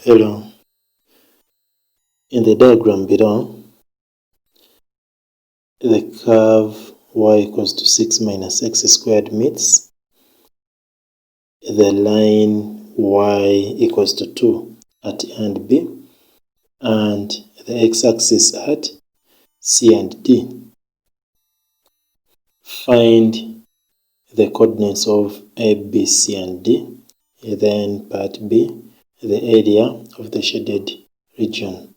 Hello. In the diagram below, the curve y equals to 6 minus x squared meets the line y equals to 2 at A and B, and the x-axis at C and D. Find the coordinates of A, B, C, and D. Then part B, the area of the shaded region.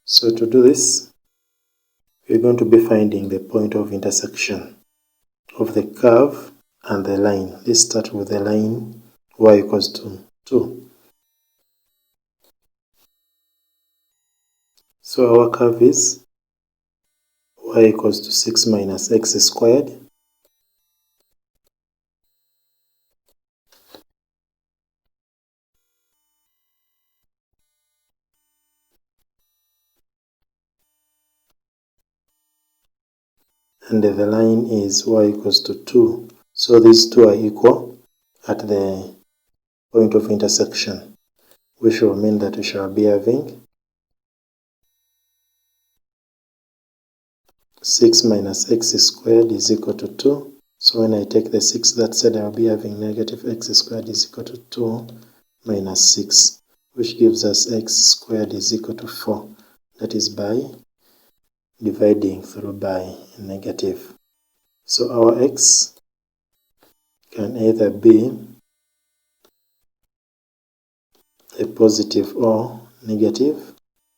So to do this, we're going to be finding the point of intersection of the curve and the line. Let's start with the line y equals to 2. So our curve is y equals to 6 minus x squared and the line is y equals to 2. So these two are equal at the point of intersection, which will mean that we shall be having 6 minus x squared is equal to 2. So when I take the 6 that side, I'll be having negative x squared is equal to 2 minus 6, which gives us x squared is equal to 4. That is by dividing through by negative. So our x can either be a positive or negative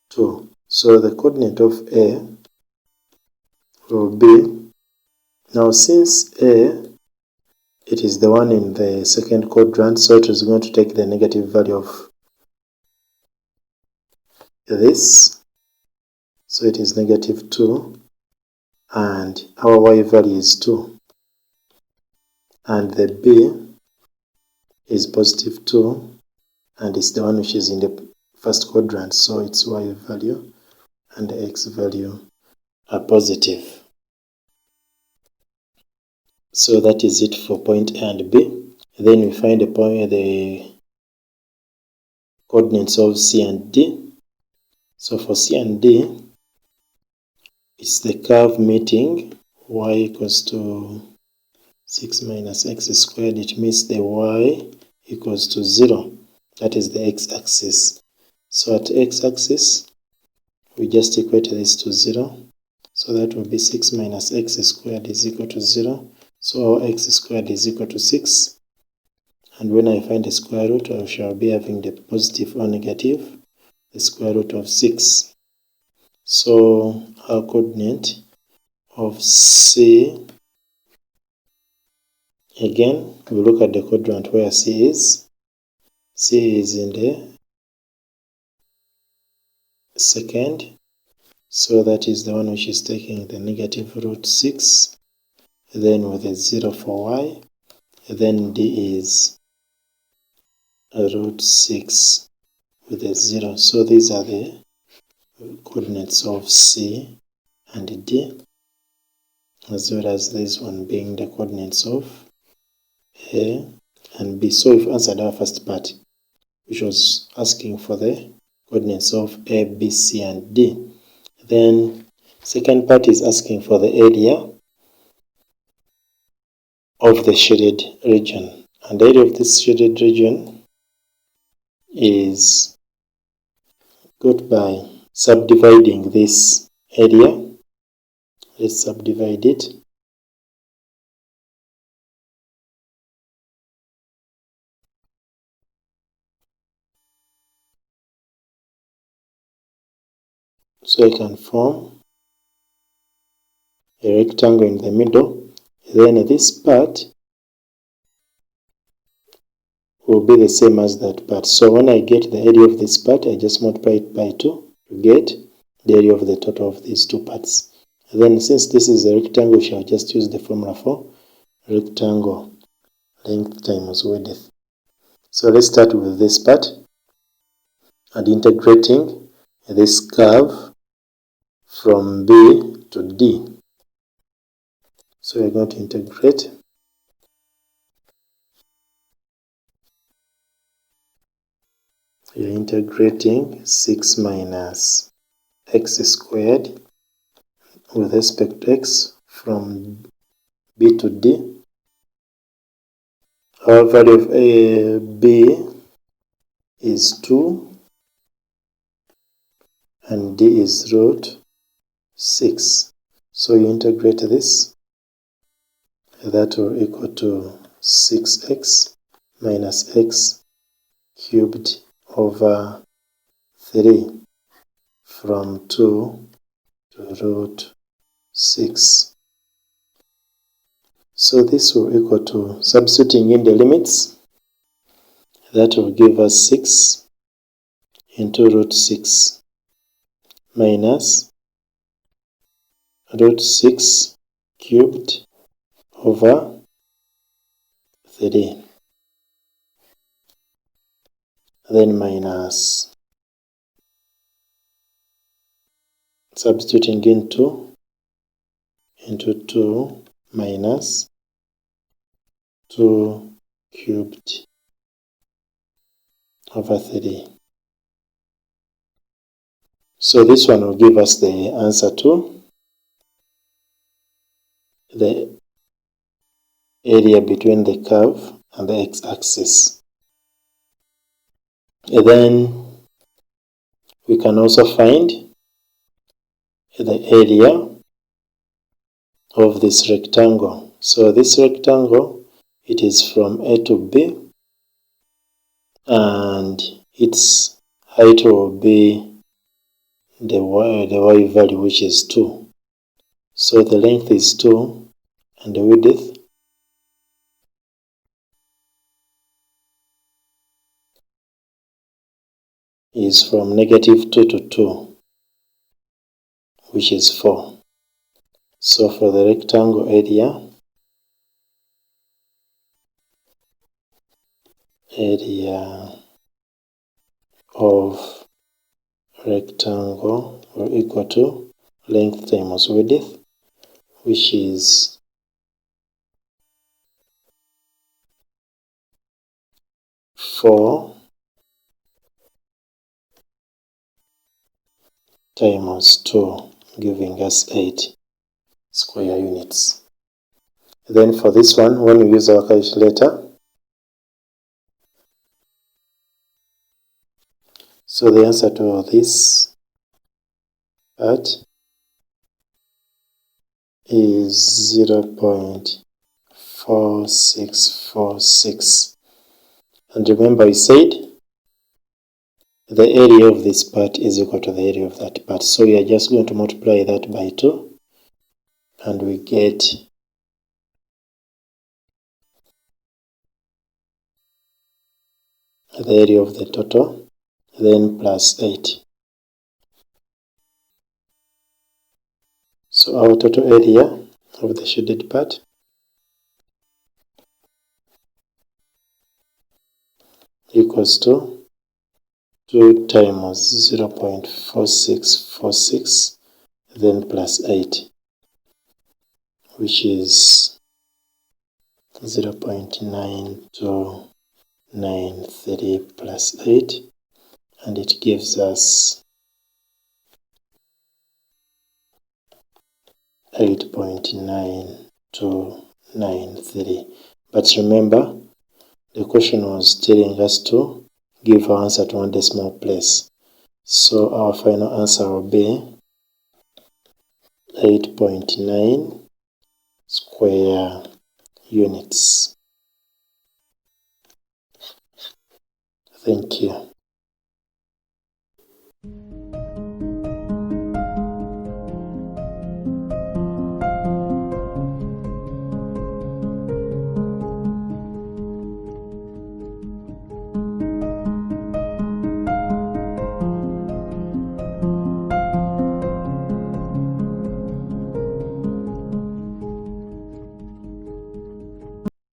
2. So the coordinate of A will be, now since A, it is the one in the second quadrant, so it is going to take the negative value of this. So it is negative 2, and our y value is 2. And the B is positive 2, and it's the one which is in the first quadrant, so its y value and the x value are positive. So that is it for point A and B. Then we find the coordinates of C and D. So for C and D, it's the curve meeting y equals to 6 minus x squared. It means the y equals to 0. That is the x-axis. So at x-axis, we just equate this to 0. So that will be 6 minus x squared is equal to 0. So our x squared is equal to 6. And when I find the square root, I shall be having the positive or negative, the square root of 6. So our coordinate of C, again, we look at the quadrant where C is. C is in the second. So that is the one which is taking the negative root 6. Then with a 0 for y. Then D is root 6 with a 0. So these are the coordinates of C and D, as well as this one being the coordinates of A and B. So we've answered our first part, which was asking for the coordinates of A, B, C, and D. Then second part is asking for the area of the shaded region. And the area of this shaded region is got by subdividing this area. Let's subdivide it. So I can form a rectangle in the middle. Then this part will be the same as that part. So when I get the area of this part, I just multiply it by 2 to get the area of the total of these two parts. And then since this is a rectangle, we shall just use the formula for rectangle length times width. So let's start with this part and integrating this curve from B to D. So we're going to integrate you're integrating 6 minus x squared with respect to x from b to d. Our value of b is 2 and d is root 6. So you integrate this, that will equal to 6x minus x cubed over 3 from 2 to root 6. So this will equal to, substituting in the limits, that will give us 6 into root 6 minus root 6 cubed over 3. Then minus, substituting into 2 minus 2 cubed over 3. So this one will give us the answer to the area between the curve and the x-axis. And then we can also find the area of this rectangle. So this rectangle, it is from A to B, and its height will be the y value, which is 2. So the length is 2 and the width is from -2 to 2, which is 4. So for the rectangle area of rectangle will equal to length times width, which is 4 times 2, giving us 8 square units. Then for this one, when we use our calculator, so the answer to this part is 0.4646. And remember, we said the area of this part is equal to the area of that part. So we are just going to multiply that by 2, and we get the area of the total, then plus 8. So our total area of the shaded part equals to 2 times 0.4646, then plus 8, which is 0.9293 plus 8, and it gives us 8.9293. But remember, the question was telling us to give our answer to one decimal place. So our final answer will be 8.9 square units. Thank you.